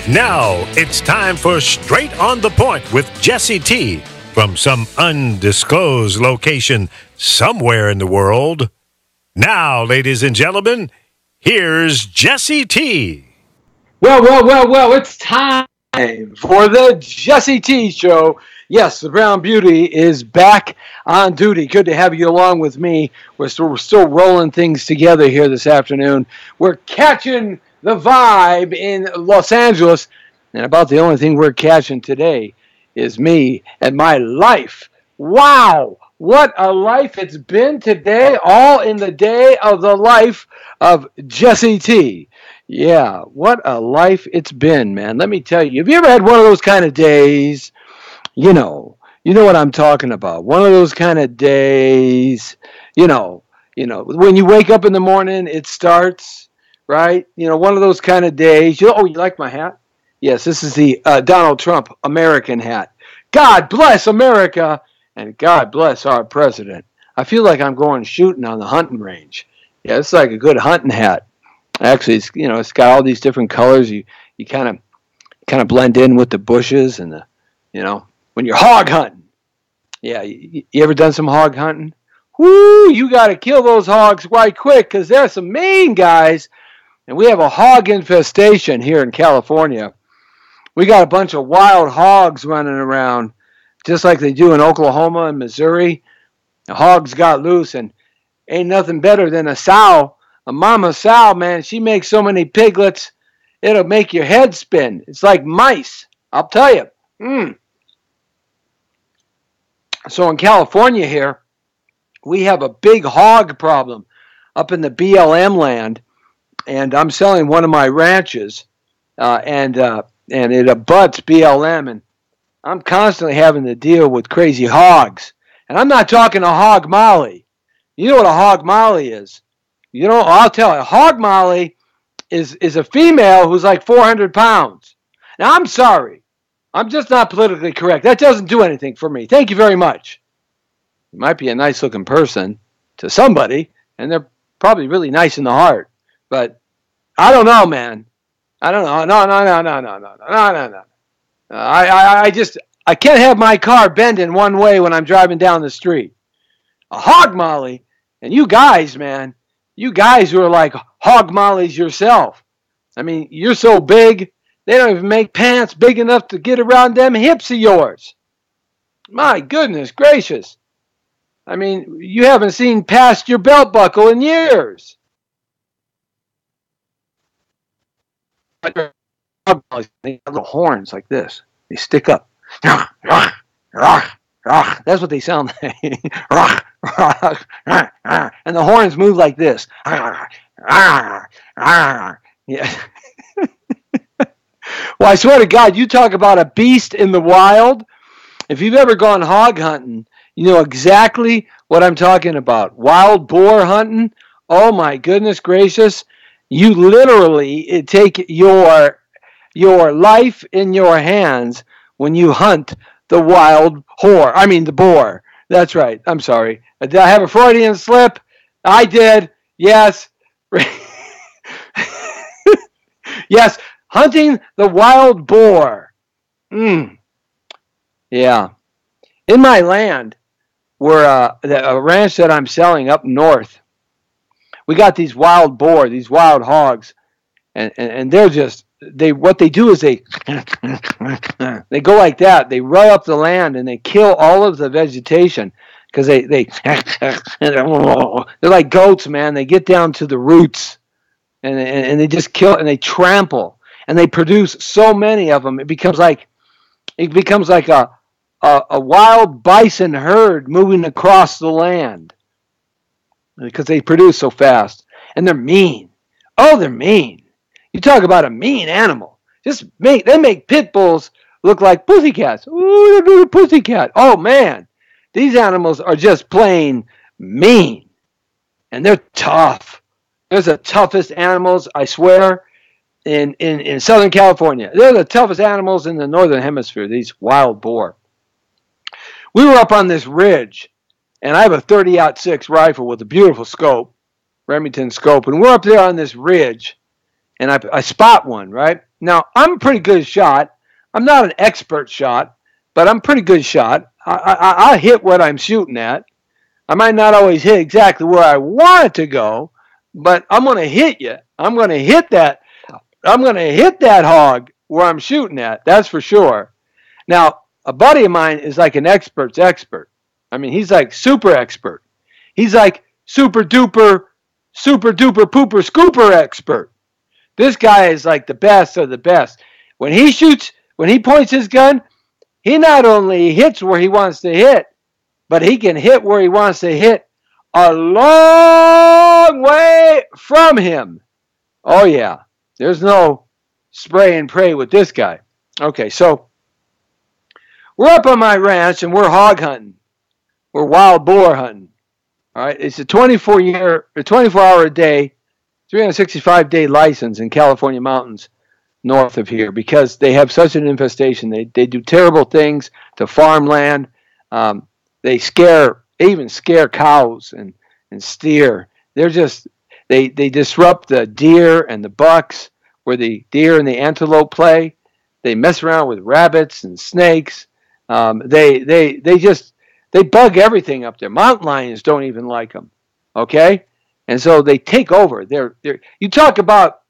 Now it's time for Straight on the Point with Jesse T. from some undisclosed location somewhere in the world. Now, ladies and gentlemen, here's Jesse T. Well, it's time for the Jesse T Show. Yes, the Brown Beauty is back on duty. Good to have you along with me. We're still rolling things together here this afternoon. We're catching the vibe in Los Angeles, and about the only thing we're catching today is me and my life. Wow, what a life it's been today, all in the day of the life of Jesse T. Yeah, what a life it's been, man. Let me tell you, have you ever had one of those kind of days? You know what I'm talking about. One of those kind of days, when you wake up in the morning, it starts, right? One of those kind of days. You like my hat? Yes, this is the Donald Trump American hat. God bless America, and God bless our president. I feel like I'm going shooting on the hunting range. Yeah, it's like a good hunting hat. Actually, it's got all these different colors. You kind of blend in with the bushes and when you're hog hunting. Yeah, you ever done some hog hunting? Whoo, you got to kill those hogs right quick because they're some mean guys. And we have a hog infestation here in California. We got a bunch of wild hogs running around, just like they do in Oklahoma and Missouri. The hogs got loose, and ain't nothing better than a sow. A mama sow, man, she makes so many piglets, it'll make your head spin. It's like mice, I'll tell you. So in California here, we have a big hog problem up in the BLM land, and I'm selling one of my ranches, and it abuts BLM, and I'm constantly having to deal with crazy hogs. And I'm not talking a hog molly. You know what a hog molly is? I'll tell you, a hog molly is a female who's like 400 pounds. Now, I'm sorry. I'm just not politically correct. That doesn't do anything for me. Thank you very much. You might be a nice-looking person to somebody, and they're probably really nice in the heart. But I don't know, man. I don't know. No. I can't have my car bending one way when I'm driving down the street. A hog molly, and you guys, man, you guys who are like hog mollies yourself. I mean, you're so big, they don't even make pants big enough to get around them hips of yours. My goodness gracious. I mean, you haven't seen past your belt buckle in years. Hog mollies, they got little horns like this. They stick up. That's what they sound like. And the horns move like this. Yeah. Well, I swear to God, you talk about a beast in the wild. If you've ever gone hog hunting, you know exactly what I'm talking about. Wild boar hunting. Oh my goodness gracious. You literally take your life in your hands when you hunt the wild the boar. That's right. I'm sorry. Did I have a Freudian slip? I did. Yes. Yes. Hunting the wild boar. Yeah. In my land, where a ranch that I'm selling up north, we got these wild boar, these wild hogs, and they're just, what they do is they go like that. They run up the land and they kill all of the vegetation because they're like goats, man. They get down to the roots and they just kill and they trample and they produce so many of them. It becomes like a wild bison herd moving across the land because they produce so fast, and they're mean. Oh, they're mean. You talk about a mean animal. They make pit bulls look like pussycats. Ooh, they're a pussycat. Oh man, these animals are just plain mean, and they're tough. They're the toughest animals, I swear, in Southern California. They're the toughest animals in the Northern Hemisphere. These wild boar. We were up on this ridge, and I have a 30-06 rifle with a beautiful scope, Remington scope, and we're up there on this ridge. and I spot one, right? Now, I'm a pretty good shot. I'm not an expert shot, but I'm a pretty good shot. I hit what I'm shooting at. I might not always hit exactly where I want it to go, but I'm going to hit you. I'm going to hit that. I'm going to hit that hog where I'm shooting at. That's for sure. Now, a buddy of mine is like an expert's expert. I mean, he's like super expert. He's like super duper pooper scooper expert. This guy is like the best of the best. When he shoots, when he points his gun, he not only hits where he wants to hit, but he can hit where he wants to hit a long way from him. Oh, yeah. There's no spray and pray with this guy. Okay, so we're up on my ranch and we're hog hunting. We're wild boar hunting. All right, it's a 24-hour a day, 365-day license in California mountains north of here because they have such an infestation. They do terrible things to farmland. They even scare cows and steer. They're just they disrupt the deer and the bucks where the deer and the antelope play. They mess around with rabbits and snakes. They bug everything up there. Mountain lions don't even like them. Okay, and so they take over. You talk about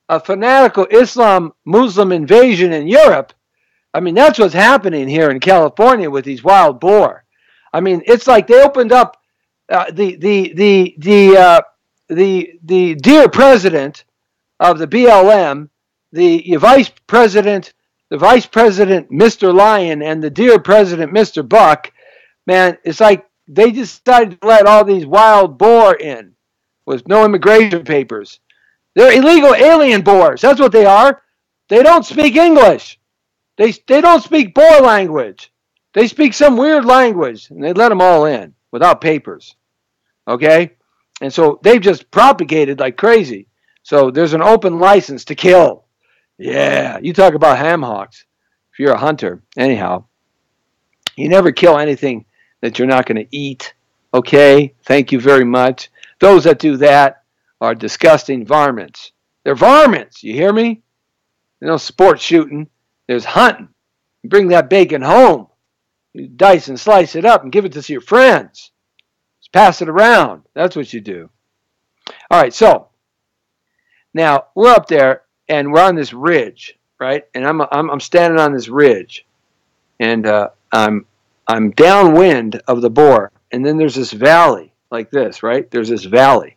a fanatical Muslim invasion in Europe. I mean, that's what's happening here in California with these wild boar. I mean, it's like they opened up the dear president of the BLM, the vice president, Mr. Lion, and the dear president, Mr. Buck. Man, it's like they decided to let all these wild boar in with no immigration papers. They're illegal alien boars. That's what they are. They don't speak English. They don't speak boar language. They speak some weird language, and they let them all in without papers. Okay? And so they've just propagated like crazy. So there's an open license to kill. Yeah, you talk about ham hocks if you're a hunter. Anyhow, you never kill anything that you're not going to eat. Okay? Thank you very much. Those that do that are disgusting varmints. They're varmints. You hear me? There's no sport shooting. There's hunting. You bring that bacon home. You dice and slice it up and give it to your friends. Just pass it around. That's what you do. All right, so now we're up there and we're on this ridge, right? And I'm standing on this ridge, and I'm downwind of the boar, and then there's this valley like this, right? There's this valley,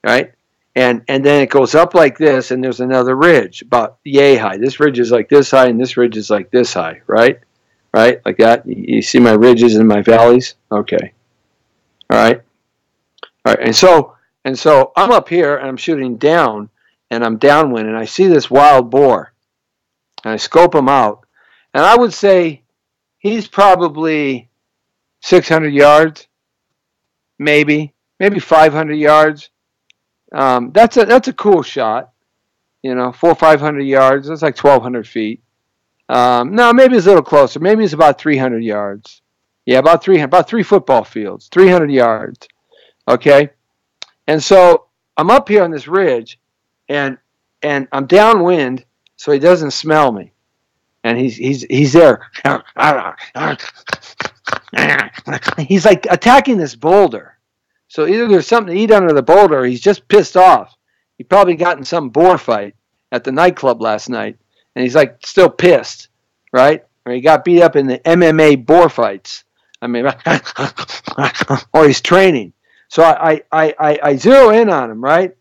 right? And then it goes up like this, and there's another ridge about yay high. This ridge is like this high, and this ridge is like this high, right? Right, like that. You see my ridges and my valleys? Okay. All right. All right. And so I'm up here, and I'm shooting down, and I'm downwind, and I see this wild boar, and I scope him out, and I would say he's probably 600 yards, maybe 500 yards. That's a cool shot, 400 or 500 yards. That's like 1,200 feet. No, maybe it's a little closer. Maybe it's about 300 yards. Yeah, about 3 football fields, 300 yards. Okay, and so I'm up here on this ridge, and I'm downwind, so he doesn't smell me, and he's there. He's like attacking this boulder. So either there's something to eat under the boulder, or he's just pissed off. He probably got in some boar fight at the nightclub last night, and he's like still pissed, right? Or he got beat up in the MMA boar fights. I mean, or he's training. So I zero in on him, right?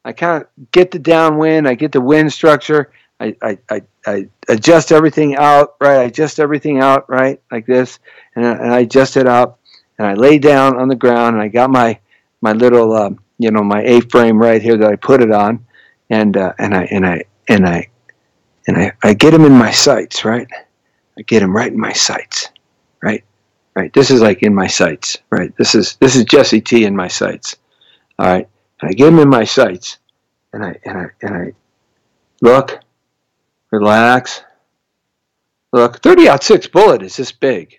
I kind of get the downwind, I get the wind structure, I adjust everything out, right? I adjust everything out, right, like this, and I adjust it up. And I lay down on the ground, and I got my little, my A-frame right here that I put it on, and I get him in my sights, right? I get him right in my sights, right? Right. This is like in my sights, right? This is Jesse T in my sights, all right? And I get him in my sights, and I look, relax, look. 30-06 bullet is this big,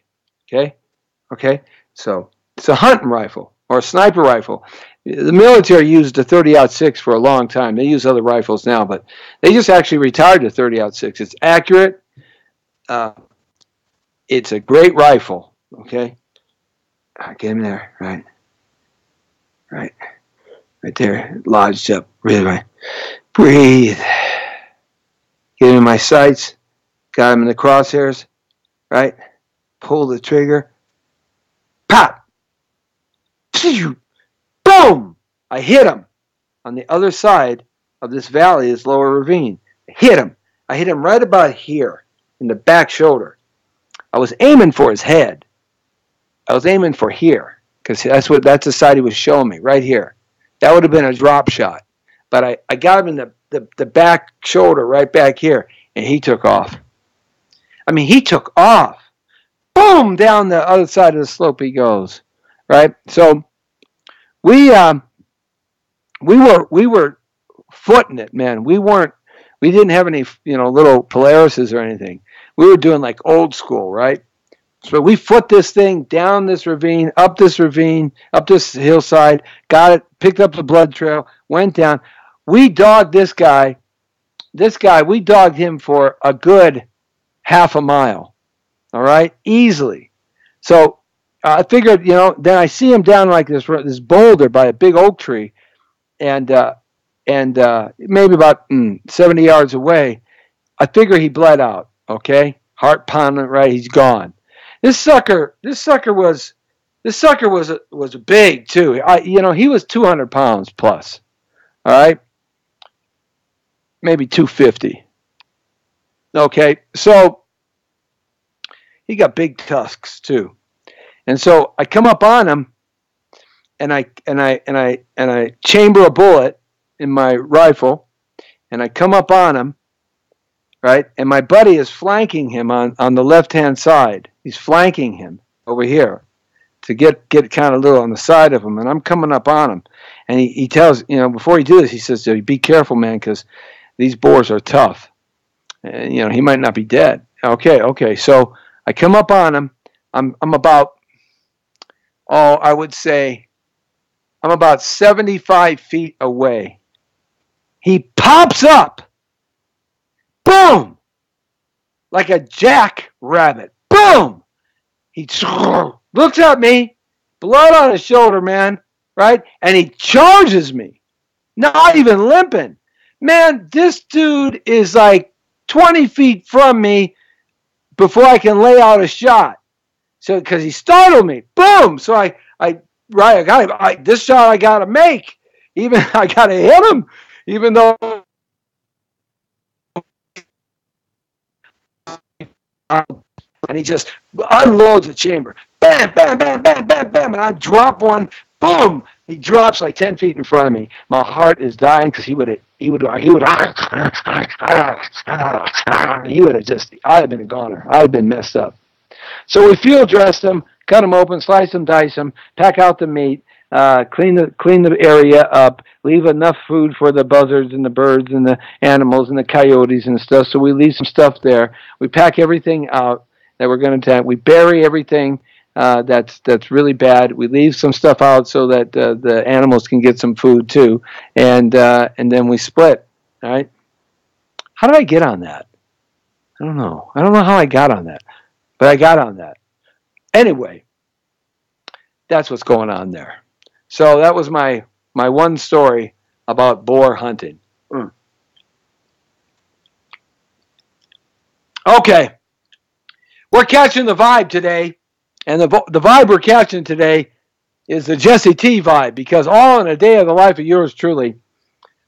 okay? So it's a hunting rifle or a sniper rifle. The military used the 30-06 for a long time. They use other rifles now, but they just actually retired the 30-06. It's accurate. It's a great rifle. Okay, get him there. Right there, lodged up. Breathe. Breathe. Get him in my sights. Got him in the crosshairs. Right. Pull the trigger. Pop. Boom! I hit him on the other side of this valley, this lower ravine. I hit him right about here in the back shoulder. I was aiming for his head. I was aiming for here because that's the side he was showing me, right here. That would have been a drop shot. But I got him in the back shoulder, right back here, and he took off. I mean, he took off. Boom! Down the other side of the slope he goes. Right? So we were footing it, man. We didn't have any, little Polarises or anything. We were doing like old school, right? So we foot this thing down this ravine, up this hillside, got it, picked up the blood trail, went down. We dogged this guy. We dogged him for a good half a mile. All right? Easily. So I figured, then I see him down like this boulder by a big oak tree, and maybe about 70 yards away. I figure he bled out. Okay, heart pounding, right? He's gone. This sucker was big too. He was 200 pounds plus. All right, maybe 250. Okay, so he got big tusks too. And so I come up on him, and I chamber a bullet in my rifle, and I come up on him, right? And my buddy is flanking him on the left-hand side. He's flanking him over here to get kind of a little on the side of him, and I'm coming up on him. And he tells, before he do this, he says, "Be careful, man, because these boars are tough. And, he might not be dead." Okay. So I come up on him. I'm about, I would say I'm about 75 feet away. He pops up. Boom! Like a jackrabbit. Boom! He looks at me, blood on his shoulder, man, right? And he charges me, not even limping. Man, this dude is like 20 feet from me before I can lay out a shot. So, because he startled me. Boom! So I got this shot I got to make. Even I got to hit him, even though. And he just unloads the chamber. Bam, bam, bam, bam, bam, bam. And I drop one. Boom! He drops like 10 feet in front of me. My heart is dying because he would have just, I'd have been a goner. I'd have been messed up. So we field dressed him, cut him open, slice him, dice him, pack out the meat, clean the area up, leave enough food for the buzzards and the birds and the animals and the coyotes and stuff. So we leave some stuff there. We pack everything out that we're going to take. We bury everything that's really bad. We leave some stuff out so that the animals can get some food too, and then we split. All right. How did I get on that? I don't know. I don't know how I got on that, but I got on that. Anyway, that's what's going on there. So that was my one story about boar hunting. Okay. We're catching the vibe today, and the vibe we're catching today is the Jesse T vibe, because all in a day of the life of yours truly,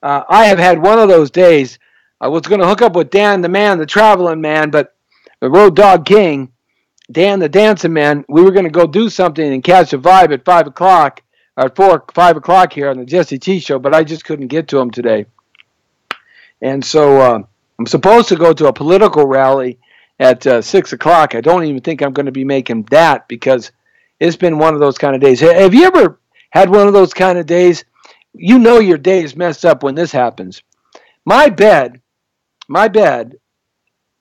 I have had one of those days. I was going to hook up with Dan the Man, the traveling man, but the Road Dog King, Dan the Dancing Man, we were going to go do something and catch a vibe at 5 o'clock, or 5 o'clock here on the Jesse T Show, but I just couldn't get to him today. And so I'm supposed to go to a political rally at 6 o'clock. I don't even think I'm going to be making that, because it's been one of those kind of days. Have you ever had one of those kind of days? You know your day is messed up when this happens. My bed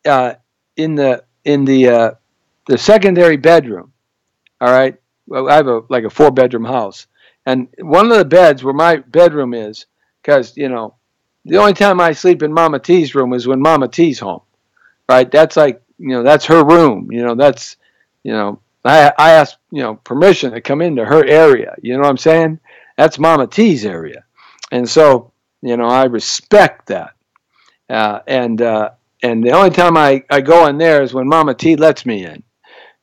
in the secondary bedroom, all right? Well, I have a 4-bedroom house. And one of the beds where my bedroom is, because, you know, the only time I sleep in Mama T's room is when Mama T's home, right? That's like, you know, that's her room. You know, that's, you know, I asked, you know, permission to come into her area. You know what I'm saying? That's Mama T's area. And so, you know, I respect that. And the only time I go in there is when Mama T lets me in.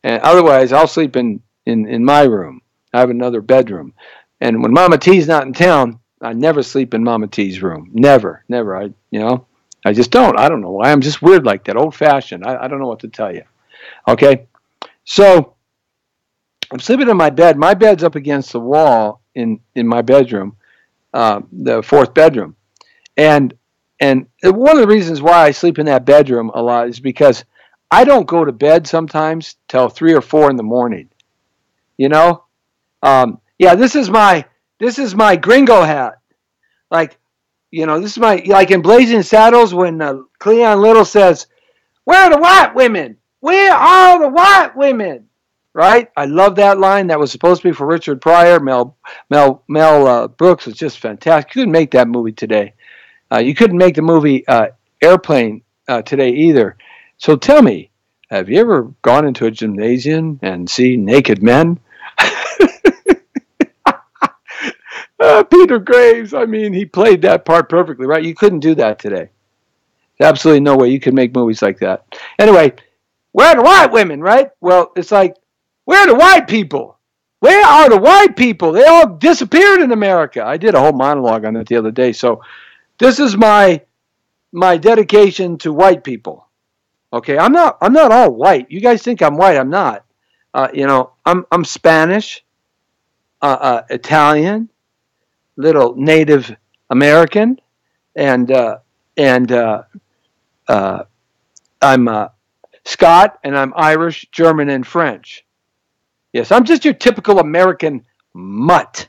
And otherwise, I'll sleep in my room. I have another bedroom. And when Mama T's not in town, I never sleep in Mama T's room. Never. I just don't. I don't know why. I'm just weird like that, old-fashioned. I don't know what to tell you. Okay? So I'm sleeping in my bed. My bed's up against the wall in my bedroom, the fourth bedroom. And one of the reasons why I sleep in that bedroom a lot is because I don't go to bed sometimes till 3 or 4 in the morning. You know? Yeah, this is my gringo hat. Like, you know, this is my, like in Blazing Saddles when Cleon Little says, "Where are the white women? Where are the white women?" Right? I love that line. That was supposed to be for Richard Pryor. Mel Brooks was just fantastic. You couldn't make that movie today. You couldn't make the movie Airplane today either. So tell me, have you ever gone into a gymnasium and seen naked men? Peter Graves, I mean, he played that part perfectly, right? You couldn't do that today. Absolutely no way you could make movies like that. Anyway, where are the white women, right? Well, it's like, where are the white people? Where are the white people? They all disappeared in America. I did a whole monologue on that the other day. So this is my dedication to white people. Okay, I'm not all white. You guys think I'm white? I'm not. You know, I'm Spanish, Italian, little Native American, and I'm Scott, and I'm Irish, German, and French. Yes, I'm just your typical American mutt.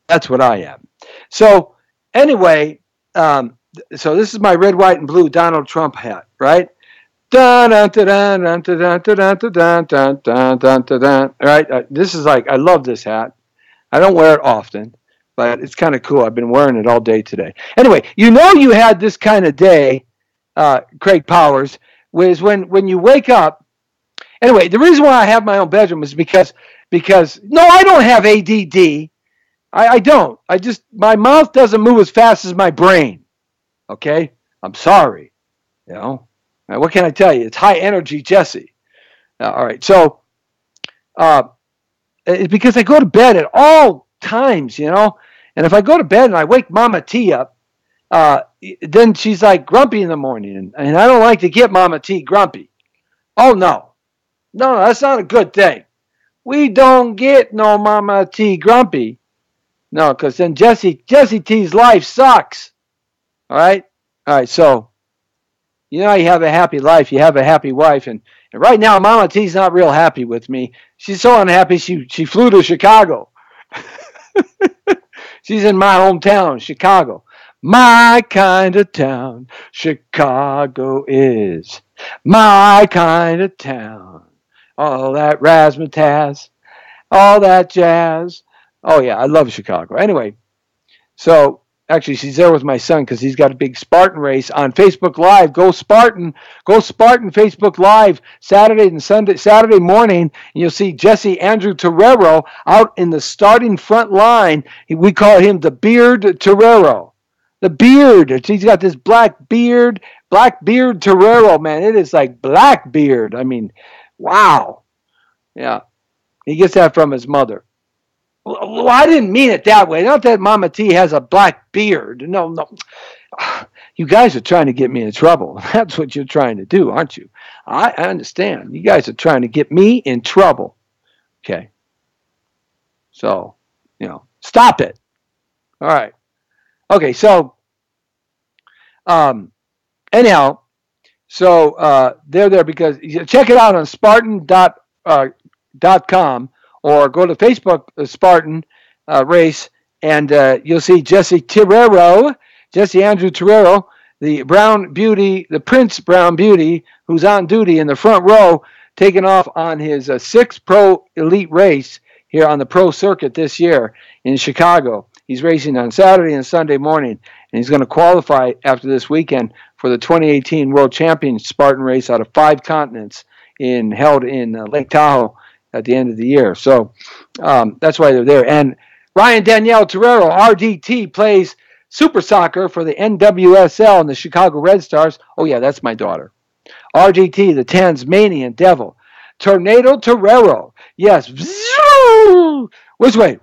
That's what I am. So anyway, so this is my red, white, and blue Donald Trump hat, right? Right? This is like, I love this hat. I don't wear it often, but it's kind of cool. I've been wearing it all day today. Anyway, you know you had this kind of day, Craig Powers, was when you wake up. Anyway, the reason why I have my own bedroom is because no, I don't have ADD. I don't. My mouth doesn't move as fast as my brain. Okay? I'm sorry. You know? What can I tell you? It's high energy Jesse. All right. So, it's because I go to bed at all times, you know? And if I go to bed and I wake Mama T up, then she's like grumpy in the morning. And I don't like to get Mama T grumpy. Oh, no. No, that's not a good thing. We don't get no Mama T grumpy. No, because then Jesse T's life sucks. All right? All right, so, you know, you have a happy life, you have a happy wife, and right now Mama T's not real happy with me. She's so unhappy she flew to Chicago. She's in my hometown, Chicago. My kind of town, Chicago is. My kind of town. All that razzmatazz, all that jazz. Oh, yeah, I love Chicago. Anyway, so actually she's there with my son because he's got a big Spartan race on Facebook Live. Go Spartan. Go Spartan Facebook Live Saturday morning. And you'll see Jesse Andrew Torero out in the starting front line. We call him the Beard Torero. The beard. He's got this black beard Torero, man. It is like black beard. I mean, wow. Yeah. He gets that from his mother. Well, I didn't mean it that way. Not that Mama T has a black beard. No. You guys are trying to get me in trouble. That's what you're trying to do, aren't you? I understand. You guys are trying to get me in trouble. Okay. So, you know, stop it. All right. Okay, so, anyhow, so they're there because check it out on Spartan.com or go to Facebook Spartan race and you'll see Jesse Andrew Torero, the Brown Beauty, the Prince Brown Beauty, who's on duty in the front row, taking off on his 6 Pro Elite race. here on the pro circuit this year in Chicago. He's racing on Saturday and Sunday morning, and he's going to qualify after this weekend for the 2018 World Champion Spartan race out of 5 continents held in Lake Tahoe at the end of the year. So that's why they're there. And Ryan Danielle Torero, RDT, plays Super Soccer for the NWSL and the Chicago Red Stars. Oh, yeah, that's my daughter. RDT, the Tasmanian Devil. Tornado Torero. Yes. Which way?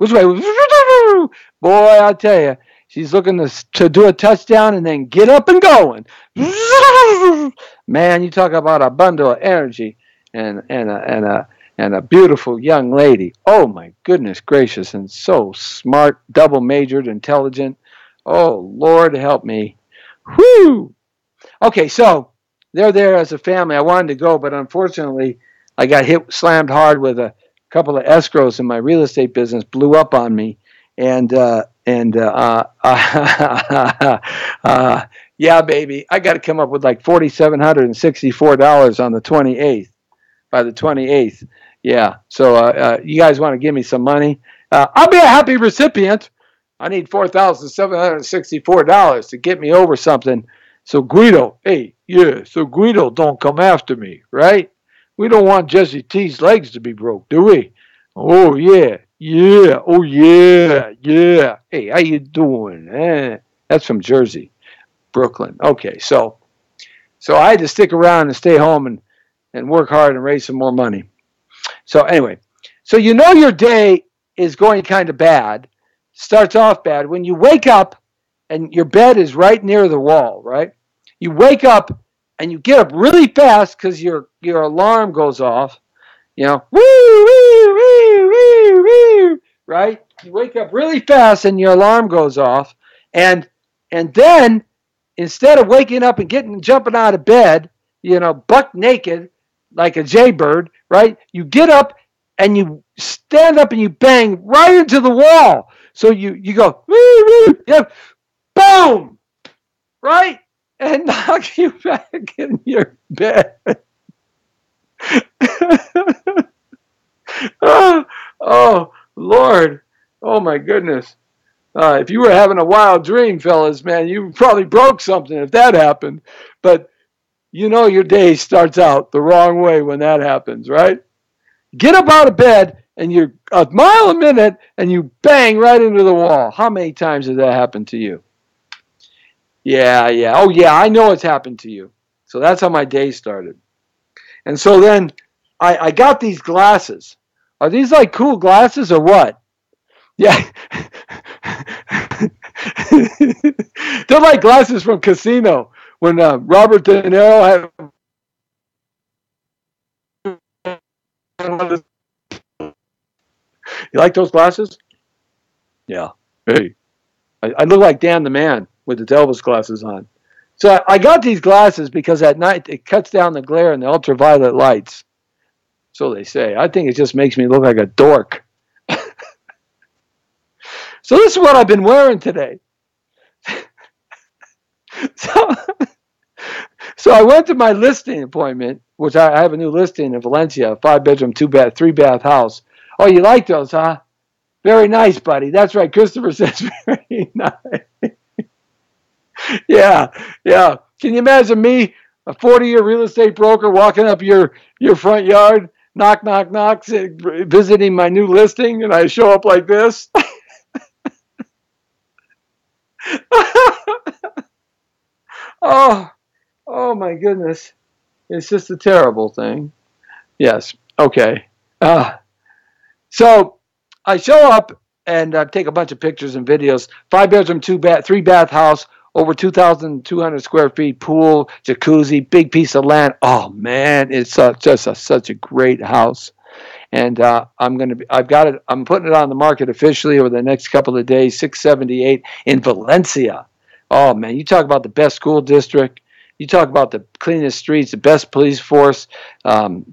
Boy, I tell you, she's looking to do a touchdown and then get up and going. Man, you talk about a bundle of energy and a beautiful young lady. Oh, my goodness gracious, and so smart, double-majored, intelligent. Oh, Lord, help me. Whew. Okay, so they're there as a family. I wanted to go, but unfortunately, I got slammed hard with a couple of escrows in my real estate business, blew up on me. And yeah, baby, I got to come up with like $4,764 on the 28th, by the 28th. Yeah, so you guys want to give me some money? I'll be a happy recipient. I need $4,764 to get me over something. So Guido, so Guido don't come after me, right? We don't want Jesse T's legs to be broke, do we? Oh, yeah. Oh, yeah. Hey, how you doing? That's from Jersey, Brooklyn. Okay, so I had to stick around and stay home and work hard and raise some more money. So anyway, so your day is going kind of bad, starts off bad. When you wake up and your bed is right near the wall, right? You wake up and you get up really fast because your alarm goes off, woo, woo, woo, woo, woo, right? You wake up really fast and your alarm goes off, and then instead of waking up and jumping out of bed, buck naked like a jaybird, right? You get up and you stand up and you bang right into the wall. So you go, woo, woo, yeah, boom, right? And knock you back in your bed. Oh, Lord. Oh, my goodness. If you were having a wild dream, fellas, man, you probably broke something if that happened. But your day starts out the wrong way when that happens, right? Get up out of bed and you're a mile a minute and you bang right into the wall. How many times has that happened to you? Yeah. Oh, yeah, I know it's happened to you. So that's how my day started. And so then I got these glasses. Are these like cool glasses or what? Yeah. They're like glasses from Casino when Robert De Niro had. You like those glasses? Yeah. Hey. I look like Dan the Man with the Elvis glasses on. So I got these glasses because at night it cuts down the glare and the ultraviolet lights. So they say. I think it just makes me look like a dork. So this is what I've been wearing today. So I went to my listing appointment, which I have a new listing in Valencia, a 5-bedroom, 2-bath, 3-bath house. Oh, you like those, huh? Very nice, buddy. That's right. Christopher says very nice. Yeah. Can you imagine me, a 40-year real estate broker, walking up your front yard, knock, knock, knock, visiting my new listing, and I show up like this? Oh my goodness. It's just a terrible thing. Yes. Okay. So I show up and take a bunch of pictures and videos. 5-bedroom, 3-bath house, over 2,200 square feet, pool, jacuzzi, big piece of land. Oh man, it's such a great house. And I'm putting it on the market officially over the next couple of days, 678 in Valencia. Oh man, you talk about the best school district. You talk about the cleanest streets, the best police force,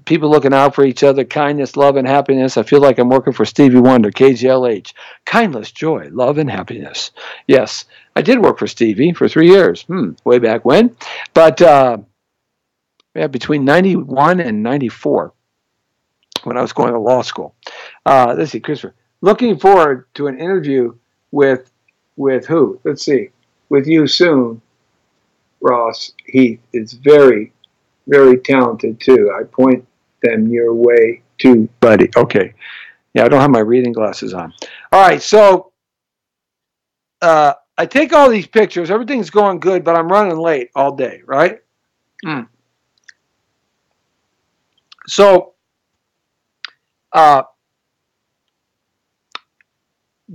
people looking out for each other, kindness, love, and happiness. I feel like I'm working for Stevie Wonder, KGLH. Kindness, joy, love, and happiness. Yes, I did work for Stevie for 3 years, way back when. But between 91 and 94, when I was going to law school. Let's see, Christopher. Looking forward to an interview with who? Let's see. With you soon, Ross Heath is very, very talented too. I point them your way too, buddy. Okay. Yeah, I don't have my reading glasses on. All right, so I take all these pictures. Everything's going good, but I'm running late all day, right? So,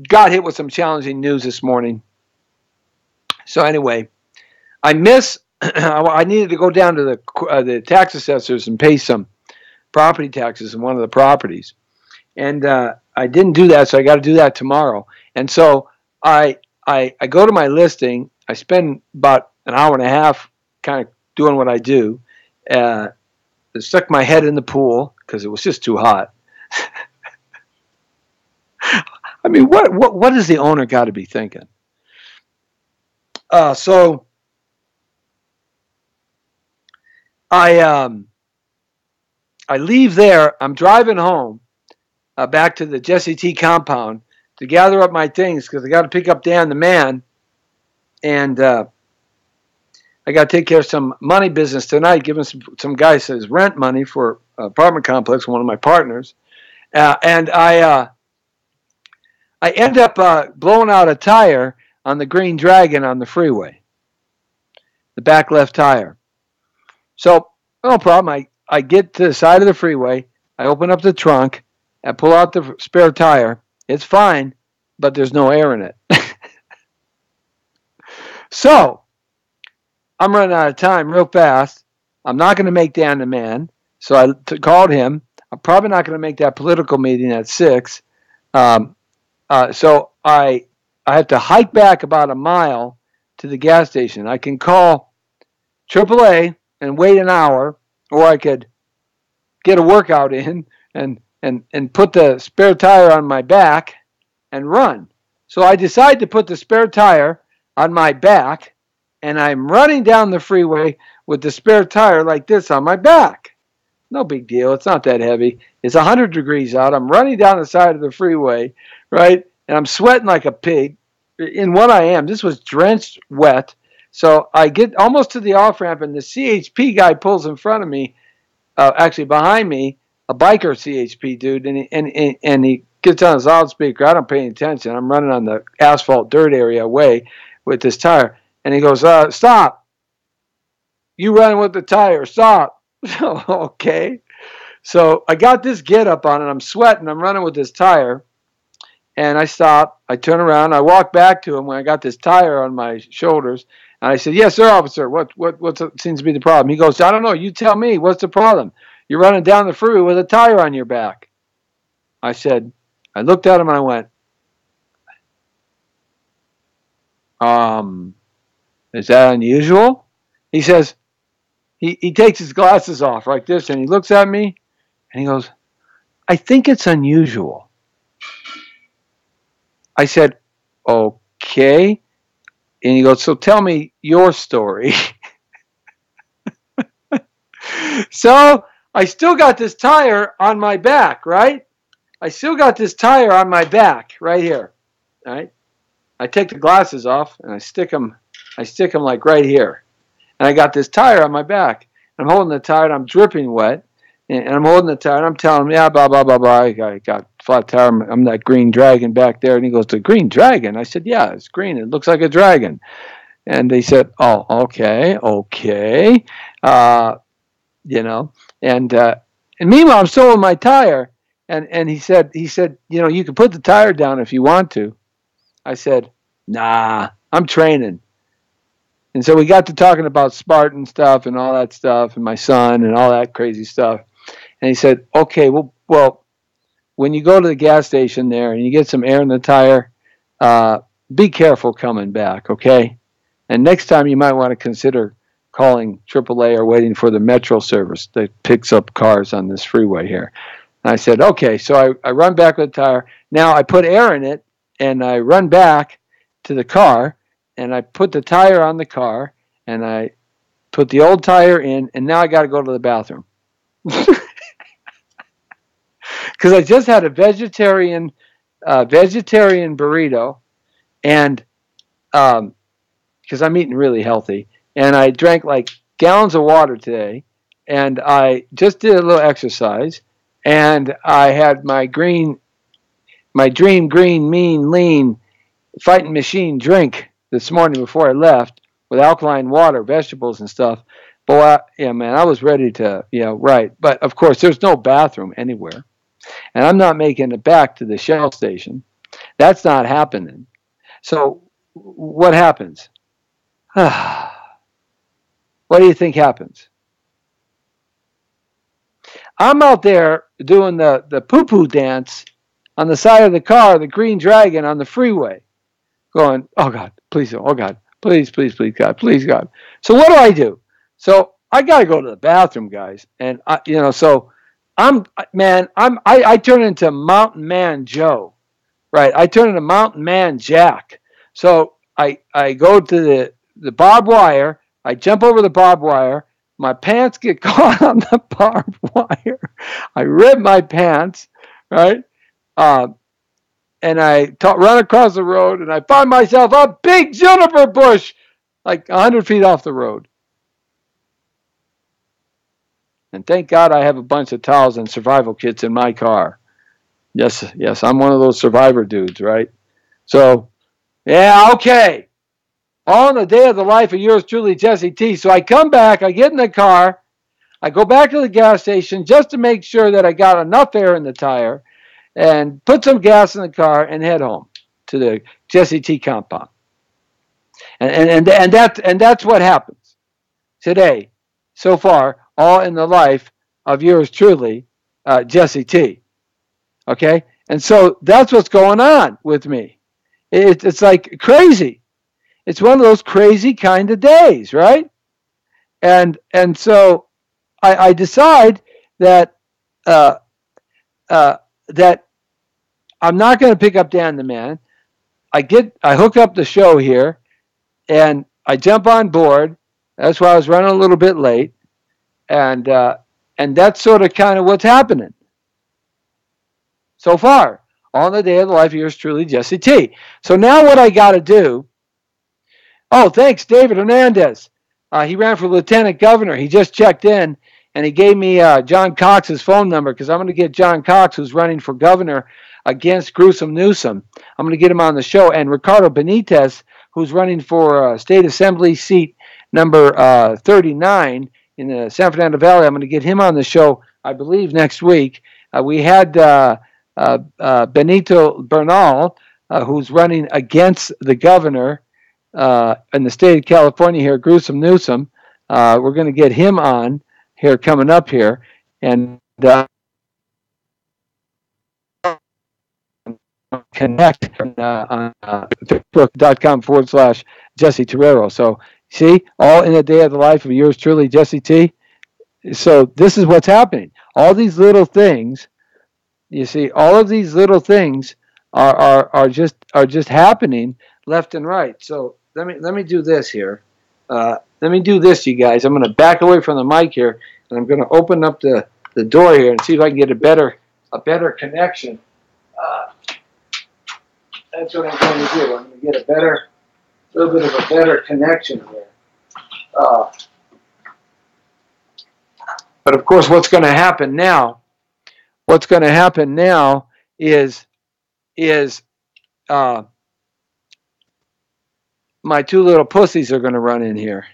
got hit with some challenging news this morning. So anyway, I needed to go down to the tax assessors and pay some property taxes in one of the properties. And I didn't do that, so I got to do that tomorrow. And so I go to my listing. I spend about an hour and a half kind of doing what I do. I stuck my head in the pool because it was just too hot. I mean, what does the owner got to be thinking? So I leave there. I'm driving home back to the Jesse T compound to gather up my things because I got to pick up Dan the man, and I got to take care of some money business tonight, giving some guy his rent money for an apartment complex, one of my partners, and I end up blowing out a tire on the Green Dragon on the freeway, the back left tire. So no problem. I get to the side of the freeway. I open up the trunk. I pull out the spare tire. It's fine, but there's no air in it. So I'm running out of time real fast. I'm not going to make Dan the man. So I called him. I'm probably not going to make that political meeting at 6. So I have to hike back about a mile to the gas station. I can call AAA and wait an hour, or I could get a workout in and put the spare tire on my back and run. So I decide to put the spare tire on my back, and I'm running down the freeway with the spare tire like this on my back. No big deal. It's not that heavy. It's 100 degrees out. I'm running down the side of the freeway, right? And I'm sweating like a pig. In what I am, this was drenched wet. So I get almost to the off-ramp, and the CHP guy pulls in front of me, actually behind me, a biker CHP dude, and he gets on his loudspeaker. I don't pay any attention. I'm running on the asphalt dirt area away with this tire. And he goes, stop. You running with the tire. Stop. Okay. So I got this get up on it. I'm sweating. I'm running with this tire. And I stop. I turn around. I walk back to him when I got this tire on my shoulders. And I said, yes, sir, officer. What seems to be the problem? He goes, I don't know. You tell me. What's the problem? You're running down the freeway with a tire on your back. I said, I looked at him and I went, is that unusual? He says, he takes his glasses off like this and he looks at me and he goes, I think it's unusual. I said, okay. And he goes, so tell me your story. So I still got this tire on my back, right? I still got this tire on my back right here, right? I take the glasses off and I stick them like right here. And I got this tire on my back. I'm holding the tire and I'm dripping wet. And I'm holding the tire and I'm telling him, yeah, blah, blah, blah, blah. I got flat tire. I'm that Green Dragon back there. And he goes, the Green Dragon? I said, yeah, it's green. It looks like a dragon. And they said, oh, okay. And meanwhile, I'm still on my tire. And he said, you can put the tire down if you want to. I said, nah, I'm training. And so we got to talking about Spartan stuff and all that stuff and my son and all that crazy stuff. And he said, okay, well, when you go to the gas station there and you get some air in the tire, be careful coming back, okay? And next time you might want to consider calling AAA or waiting for the Metro service that picks up cars on this freeway here. And I said, okay. So I run back with the tire. Now I put air in it, and I run back to the car, and I put the tire on the car, and I put the old tire in, and now I got to go to the bathroom. because I just had a vegetarian burrito, and because I'm eating really healthy, and I drank like gallons of water today, and I just did a little exercise, and I had my dream green mean lean fighting machine drink this morning before I left with alkaline water, vegetables and stuff. Boy, man, I was ready to, right. But of course, there's no bathroom anywhere, and I'm not making it back to the Shell station. That's not happening. So what happens? What do you think happens? I'm out there doing the poo-poo dance on the side of the car, the Green Dragon on the freeway, going, oh, God, please, oh, God, please, please, please, God, please, God. So what do? So I got to go to the bathroom, guys. And, so I turn into Mountain Man Joe, right? I turn into Mountain Man Jack. So I go to the barbed wire. I jump over the barbed wire. My pants get caught on the barbed wire. I rip my pants, right? And I run across the road, and I find myself a big juniper bush, like 100 feet off the road. And thank God I have a bunch of towels and survival kits in my car. Yes, I'm one of those survivor dudes, right? So, yeah, okay. All in the day of the life of yours truly, Jesse T. So I come back, I get in the car, I go back to the gas station just to make sure that I got enough air in the tire, and put some gas in the car and head home to the Jesse T compound. And that's what happens today, so far, all in the life of yours truly, Jesse T. Okay? And so that's what's going on with me. It's like crazy. It's one of those crazy kind of days, right? And so I decide that that I'm not going to pick up Dan the Man. I hook up the show here, and I jump on board. That's why I was running a little bit late, and that's sort of kind of what's happening so far on the day of the life of yours truly, Jesse T. So now what I got to do? Oh, thanks, David Hernandez. He ran for lieutenant governor. He just checked in, and he gave me John Cox's phone number, because I'm going to get John Cox, who's running for governor against Gruesome Newsom. I'm going to get him on the show. And Ricardo Benitez, who's running for State Assembly seat number 39 in the San Fernando Valley. I'm going to get him on the show, I believe, next week. We had Benito Bernal, who's running against the governor in the state of California here, Gruesome Newsom. We're going to get him on here coming up here. And connect on facebook.com/Jesse Terrero. So see, all in a day of the life of yours truly, Jesse T. So this is what's happening. All these little things, you see, all of these little things are just happening left and right. So let me do this here. Let me do this, you guys. I'm going to back away from the mic here, and I'm going to open up the door here and see if I can get a better connection. That's what I'm going to do. I'm going to get a little bit of a better connection here. But of course, what's going to happen now is my two little pussies are going to run in here.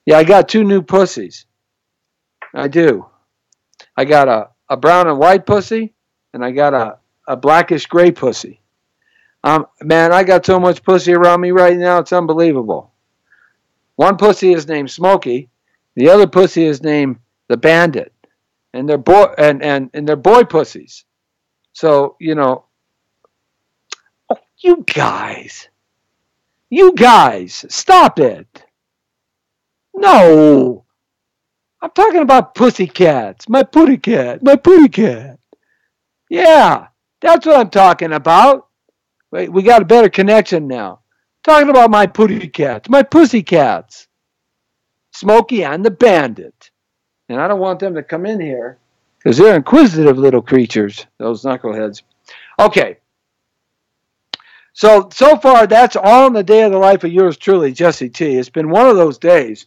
Yeah, I got two new pussies. I do. I got a brown and white pussy, and I got a blackish gray pussy. Man, I got so much pussy around me right now, it's unbelievable. One pussy is named Smokey. The other pussy is named the Bandit. And they're and they're boy pussies. So, oh, you guys, stop it. No. I'm talking about pussycats. My putty cat. Yeah, that's what I'm talking about. Wait, we got a better connection now. Talking about my pussycats. Smokey and the Bandit. And I don't want them to come in here because they're inquisitive little creatures, those knuckleheads. Okay. So far, that's all in the day of the life of yours truly, Jesse T. It's been one of those days.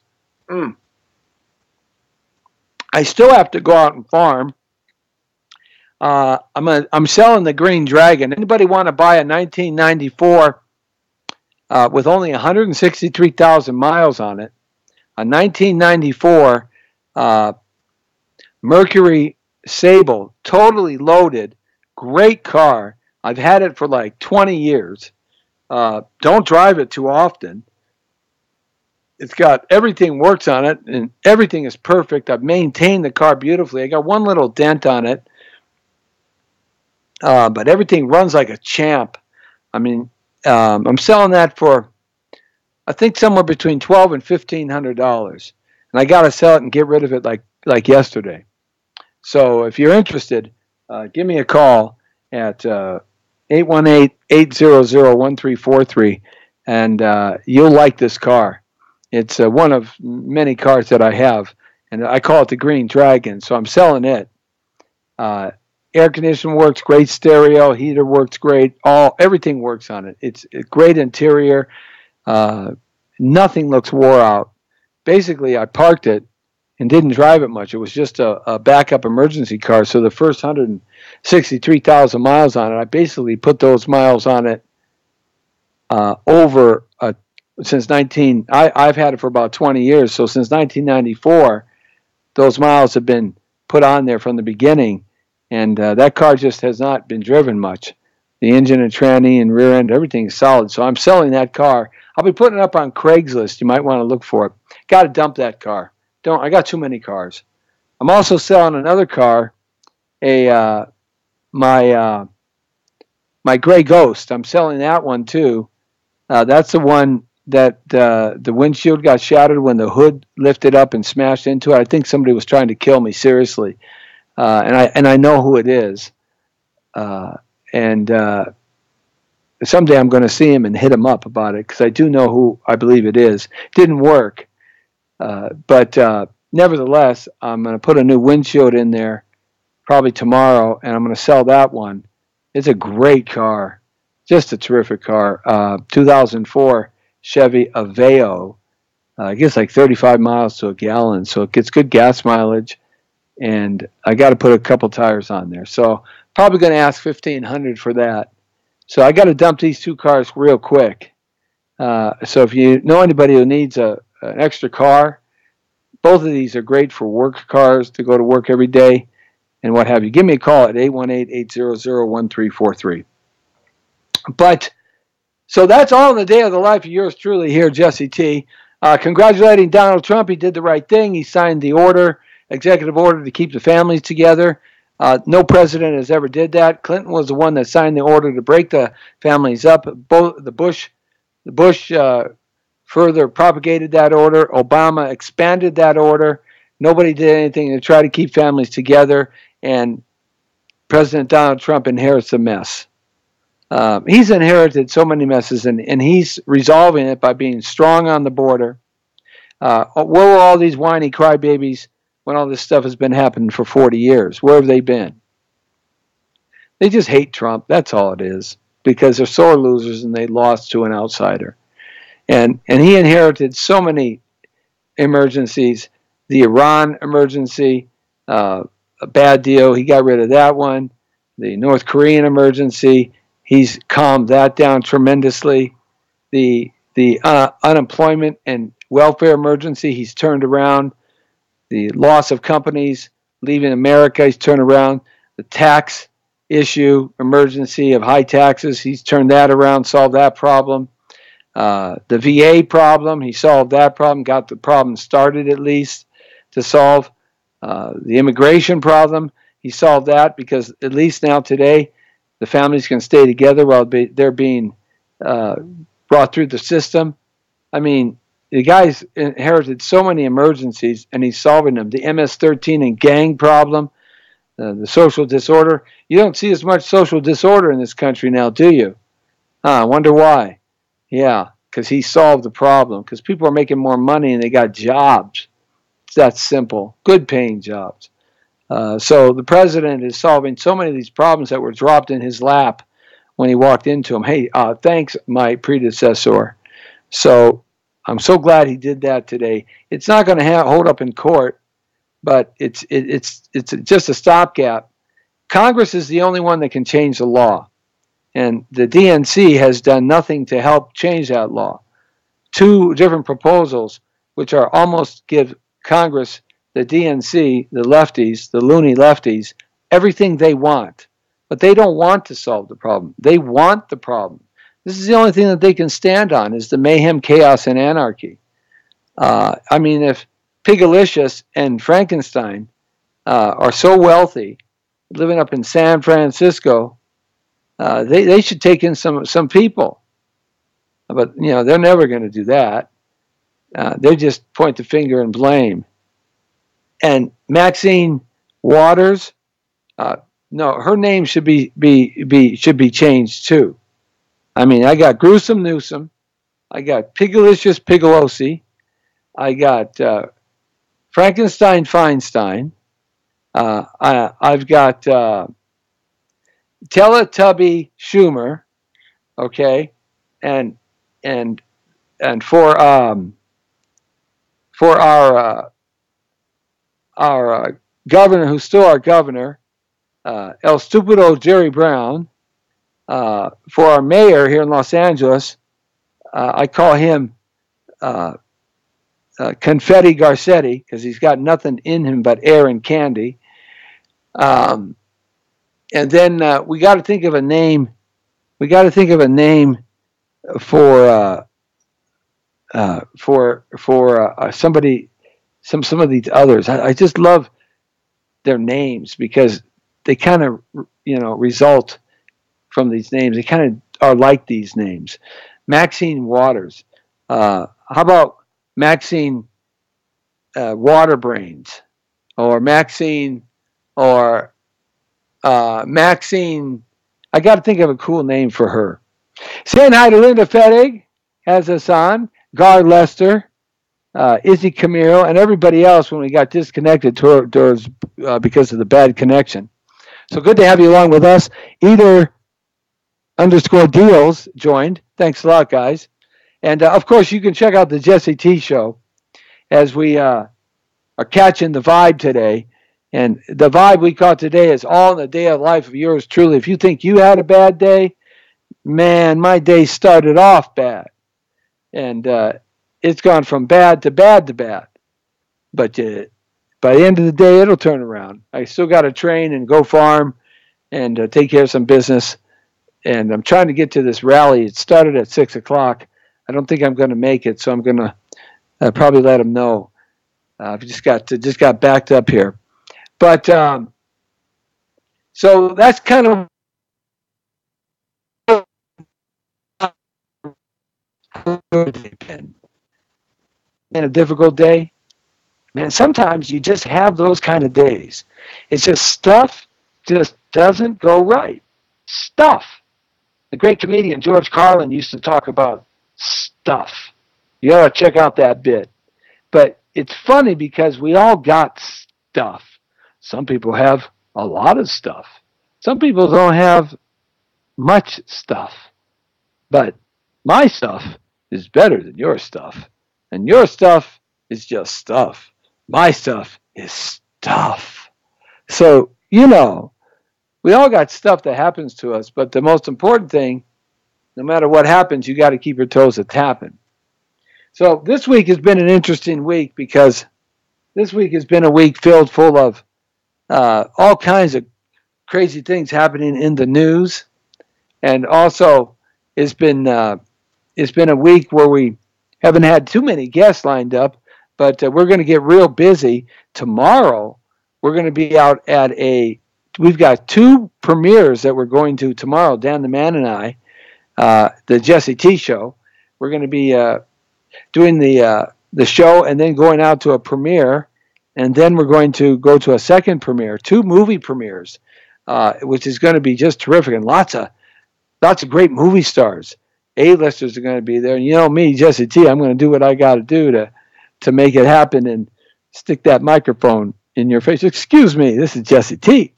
I still have to go out and farm. I'm selling the Green Dragon. Anybody want to buy a 1994 with only 163,000 miles on it? A 1994 Mercury Sable, totally loaded, great car. I've had it for like 20 years. Don't drive it too often. It's got everything works on it, and everything is perfect. I've maintained the car beautifully. I got one little dent on it, but everything runs like a champ. I mean, I'm selling that for, I think, somewhere between $1,200 and $1,500, and I got to sell it and get rid of it like yesterday. So if you're interested, give me a call at 818-800-1343, and you'll like this car. It's one of many cars that I have, and I call it the Green Dragon, so I'm selling it. Air conditioning works, great stereo, heater works great, everything works on it. It's a great interior. Nothing looks wore out. Basically, I parked it and didn't drive it much. It was just a backup emergency car, so the first 163,000 miles on it, I basically put those miles on it since I've had it for about 20 years, so since 1994, those miles have been put on there from the beginning, and that car just has not been driven much. The engine and tranny and rear end, everything is solid, so I'm selling that car. I'll be putting it up on Craigslist. You might want to look for it. Got to dump that car. I got too many cars. I'm also selling another car, my Gray Ghost. I'm selling that one too. That's the one that the windshield got shattered when the hood lifted up and smashed into it. I think somebody was trying to kill me, seriously, and I know who it is. And someday I'm going to see him and hit him up about it, because I do know who I believe it is. Didn't work, but nevertheless, I'm going to put a new windshield in there probably tomorrow, and I'm going to sell that one. It's a great car, just a terrific car. 2004 Chevy Aveo. It gets like 35 miles to a gallon, so it gets good gas mileage. And I got to put a couple tires on there, so probably going to ask $1,500 for that. So I got to dump these two cars real quick. So if you know anybody who needs an extra car, both of these are great for work cars to go to work every day and what have you. Give me a call at 818-800-1343. But so that's all in the day of the life of yours truly here, Jesse T. Congratulating Donald Trump. He did the right thing. He signed the executive order to keep the families together. No president has ever did that. Clinton was the one that signed the order to break the families up. The Bush further propagated that order. Obama expanded that order. Nobody did anything to try to keep families together, and President Donald Trump inherits a mess. He's inherited so many messes, and he's resolving it by being strong on the border. Where were all these whiny crybabies when all this stuff has been happening for 40 years? Where have they been? They just hate Trump. That's all it is, because they're sore losers and they lost to an outsider. And he inherited so many emergencies. The Iran emergency, a bad deal. He got rid of that one. The North Korean emergency, he's calmed that down tremendously. The unemployment and welfare emergency, he's turned around. The loss of companies leaving America, he's turned around. The tax issue, emergency of high taxes, he's turned that around, solved that problem. The VA problem, he solved that problem, got the problem started at least to solve. The immigration problem, he solved that, because at least now today the families can stay together while they're being brought through the system. I mean, the guy's inherited so many emergencies, and he's solving them. The MS-13 and gang problem, the social disorder. You don't see as much social disorder in this country now, do you? I wonder why. Yeah, because he solved the problem. Because people are making more money and they got jobs. It's that simple. Good paying jobs. So the president is solving so many of these problems that were dropped in his lap when he walked into him. Hey, thanks, my predecessor. So I'm so glad he did that today. It's not going to hold up in court, but it's just a stopgap. Congress is the only one that can change the law, and the DNC has done nothing to help change that law. Two different proposals, which are almost give Congress, the DNC, the lefties, the loony lefties, everything they want. But they don't want to solve the problem. They want the problem. This is the only thing that they can stand on is the mayhem, chaos, and anarchy. I mean, if Pigalicious and Frankenstein are so wealthy, living up in San Francisco, they should take in some people. But, they're never going to do that. They just point the finger and blame. And Maxine Waters, no, her name should be changed too. I mean, I got Gruesome Newsom, I got Pigalicious Pigalosi, I got Frankenstein Feinstein, I've got Teletubby Schumer, okay, and for our governor, who's still our governor, El Stupido Jerry Brown. For our mayor here in Los Angeles, I call him Confetti Garcetti because he's got nothing in him but air and candy. And then we got to think of a name. We got to think of a name for somebody. Some of these others. I just love their names because they kind of result from these names. They kind of are like these names. Maxine Waters. How about Maxine Waterbrains, or Maxine, or Maxine? I got to think of a cool name for her. Saying hi to Linda Fettig has us on. Gar Lester, Izzy Camilo, and everybody else when we got disconnected towards because of the bad connection. So good to have you along with us. Eater_deals joined. Thanks a lot, guys. And, of course, you can check out the Jesse T Show as we are catching the vibe today. And the vibe we caught today is all in the day of life of yours truly. If you think you had a bad day, man, my day started off bad. And it's gone from bad to bad to bad. But by the end of the day, it'll turn around. I still got to train and go farm and take care of some business. And I'm trying to get to this rally. It started at 6 o'clock. I don't think I'm going to make it, so I'm going to probably let them know. I just got backed up here. But so that's kind of been a difficult day. Man, sometimes you just have those kind of days. It's just stuff just doesn't go right. Stuff. The great comedian George Carlin used to talk about stuff. You ought to check out that bit. But it's funny because we all got stuff. Some people have a lot of stuff. Some people don't have much stuff. But my stuff is better than your stuff. And your stuff is just stuff. My stuff is stuff. So, we all got stuff that happens to us, but the most important thing, no matter what happens, you got to keep your toes a tapping. So this week has been an interesting week because this week has been a week filled full of all kinds of crazy things happening in the news, and also it's been a week where we haven't had too many guests lined up, but we're going to get real busy tomorrow. We're going to be out at we've got 2 premieres that we're going to tomorrow, Dan the Man and I, the Jesse T Show. We're going to be doing the show and then going out to a premiere, and then we're going to go to a second premiere, 2 movie premieres, which is going to be just terrific, and lots of great movie stars. A-listers are going to be there, and me, Jesse T, I'm going to do what I got to do to make it happen and stick that microphone in your face. Excuse me, this is Jesse T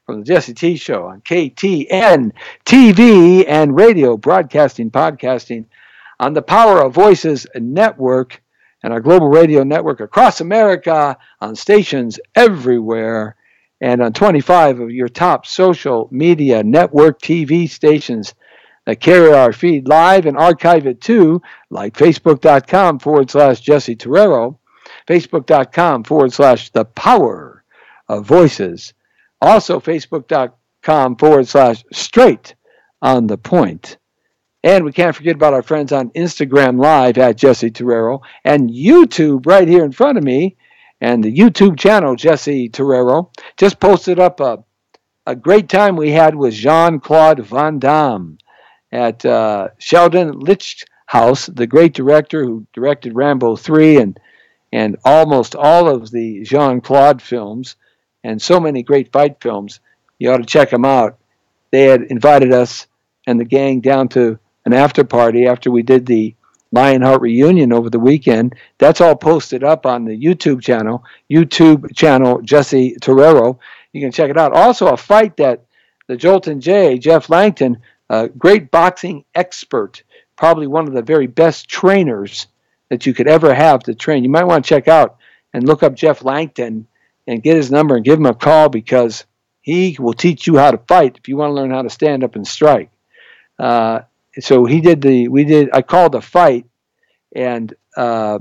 from the Jesse T Show on KTN TV and radio, broadcasting, podcasting on the Power of Voices network and our global radio network across America on stations everywhere and on 25 of your top social media network TV stations that carry our feed live and archive it too, like Facebook.com/Jesse Terrero, Facebook.com/The Power of Voices. Also, Facebook.com/Straight on the Point. And we can't forget about our friends on Instagram Live at Jesse Terrero and YouTube right here in front of me. And the YouTube channel, Jesse Terrero, just posted up a great time we had with Jean-Claude Van Damme at Sheldon Lichthouse, the great director who directed Rambo 3 and almost all of the Jean-Claude films and so many great fight films. You ought to check them out. They had invited us and the gang down to an after party after we did the Lionheart reunion over the weekend. That's all posted up on the YouTube channel Jesse Terrero. You can check it out. Also, a fight that the Jolton J, Jeff Langton, a great boxing expert, probably one of the very best trainers that you could ever have to train. You might want to check out and look up Jeff Langton and get his number and give him a call because he will teach you how to fight if you want to learn how to stand up and strike. So I called a fight, and I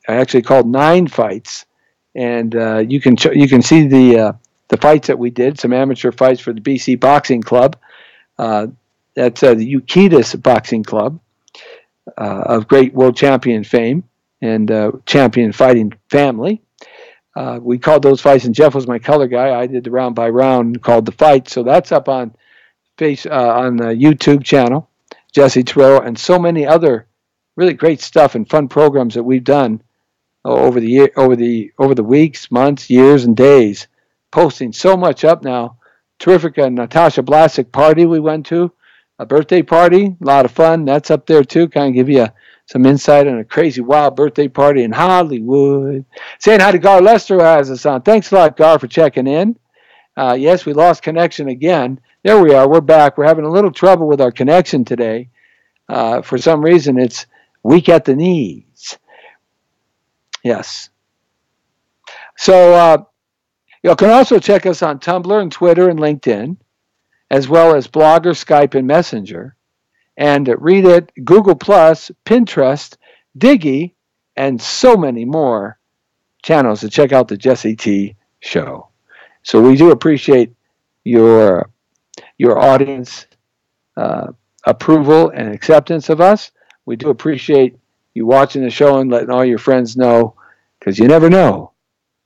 actually called 9 fights, and you can see the fights that we did, some amateur fights for the BC Boxing Club. That's the Ukitas Boxing Club of great world champion fame and champion fighting family. We called those fights, and Jeff was my color guy. I did the round by round, called the fight. So that's up on the YouTube channel, Jesse Terrero, and so many other really great stuff and fun programs that we've done over the weeks, months, years, and days. Posting so much up now. Terrific Natasha Blasik party we went to, a birthday party, a lot of fun. That's up there too. Kind of give you some insight on a crazy, wild birthday party in Hollywood. Saying hi to Gar Lester, who has us on. Thanks a lot, Gar, for checking in. Yes, we lost connection again. There we are. We're back. We're having a little trouble with our connection today. For some reason, it's weak at the knees. Yes. So you can also check us on Tumblr and Twitter and LinkedIn, as well as Blogger, Skype, and Messenger. And read it, Google+, Pinterest, Diggy, and so many more channels to check out the Jesse T Show. So we do appreciate your audience approval and acceptance of us. We do appreciate you watching the show and letting all your friends know, because you never know.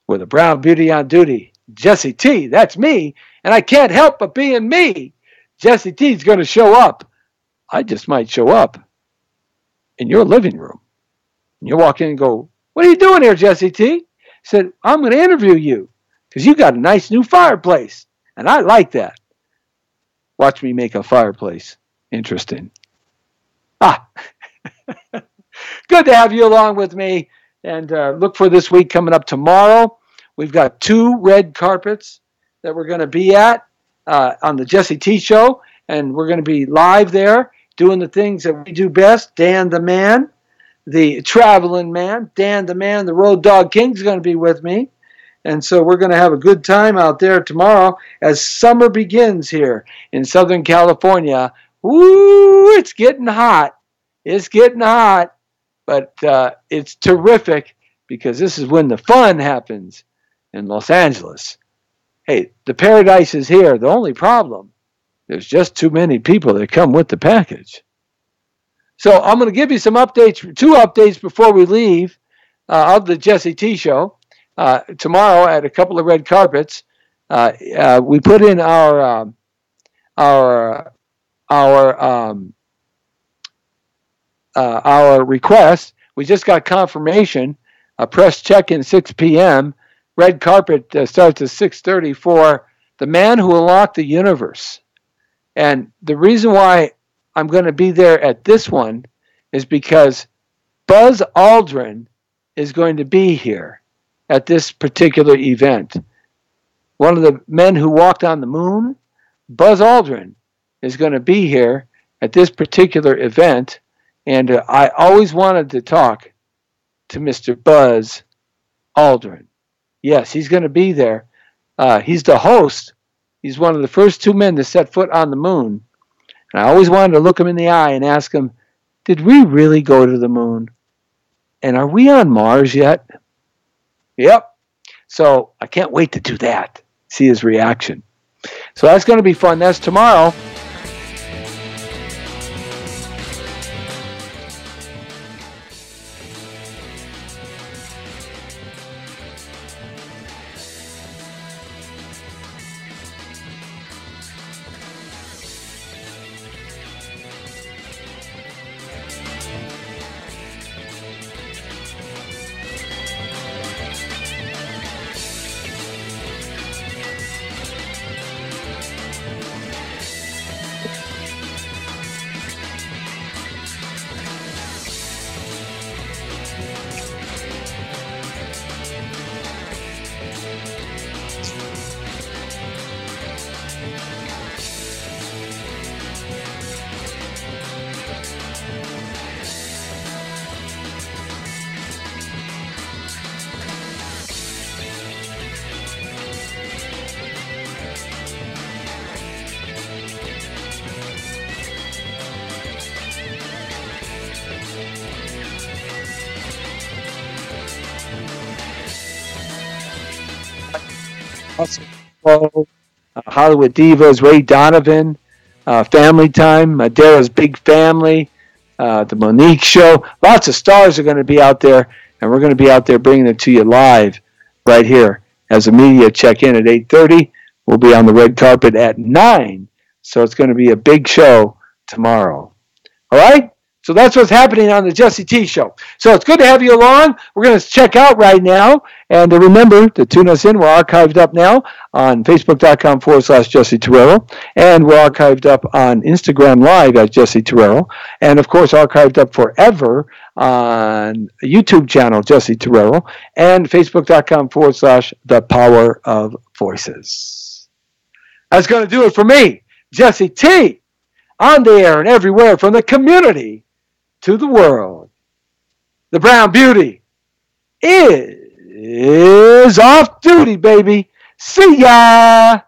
With a brown beauty on duty, Jesse T, that's me, and I can't help but being me. Jesse T's going to show up. I just might show up in your living room. And you walk in and go, "What are you doing here, Jesse T?" I said, "I'm going to interview you because you got a nice new fireplace, and I like that." Watch me make a fireplace. Interesting. Good to have you along with me. And look for this week coming up tomorrow. We've got 2 red carpets that we're going to be at on the Jesse T Show. And we're going to be live there doing the things that we do best. Dan the Man, the traveling man, Dan the Man, the Road Dog King is going to be with me. And so we're going to have a good time out there tomorrow as summer begins here in Southern California. Ooh, it's getting hot. It's getting hot. But it's terrific because this is when the fun happens in Los Angeles. Hey, the paradise is here. The only problem, there's just too many people that come with the package. So I'm going to give you some updates, 2 updates before we leave of the Jesse T Show. Tomorrow at a couple of red carpets, we put in our request. We just got confirmation. A press check-in 6 p.m. Red carpet starts at 6:30 for The Man Who Unlocked the Universe. And the reason why I'm going to be there at this one is because Buzz Aldrin is going to be here at this particular event. one of the men who walked on the moon, Buzz Aldrin, is going to be here at this particular event. And I always wanted to talk to Mr. Buzz Aldrin. Yes, he's going to be there. He's the host. He's one of the first 2 men to set foot on the moon. And I always wanted to look him in the eye and ask him, did we really go to the moon? And are we on Mars yet? Yep. So I can't wait to do that. See his reaction. So that's going to be fun. That's tomorrow. Hollywood Divas, Ray Donovan, Family Time, Madera's Big Family, the Monique Show. Lots of stars are going to be out there, and we're going to be out there bringing it to you live right here as the media check in at 8:30. We'll be on the red carpet at 9, so it's going to be a big show tomorrow. All right? So that's what's happening on the Jesse T Show. So it's good to have you along. We're going to check out right now. And remember to tune us in. We're archived up now on Facebook.com/Jesse Torero. And we're archived up on Instagram Live at Jesse Torero. And, of course, archived up forever on YouTube channel Jesse Torero. And Facebook.com/The Power of Voices. That's going to do it for me, Jesse T. On the air and everywhere from the community to the world. The Brown Beauty is off duty, baby. See ya!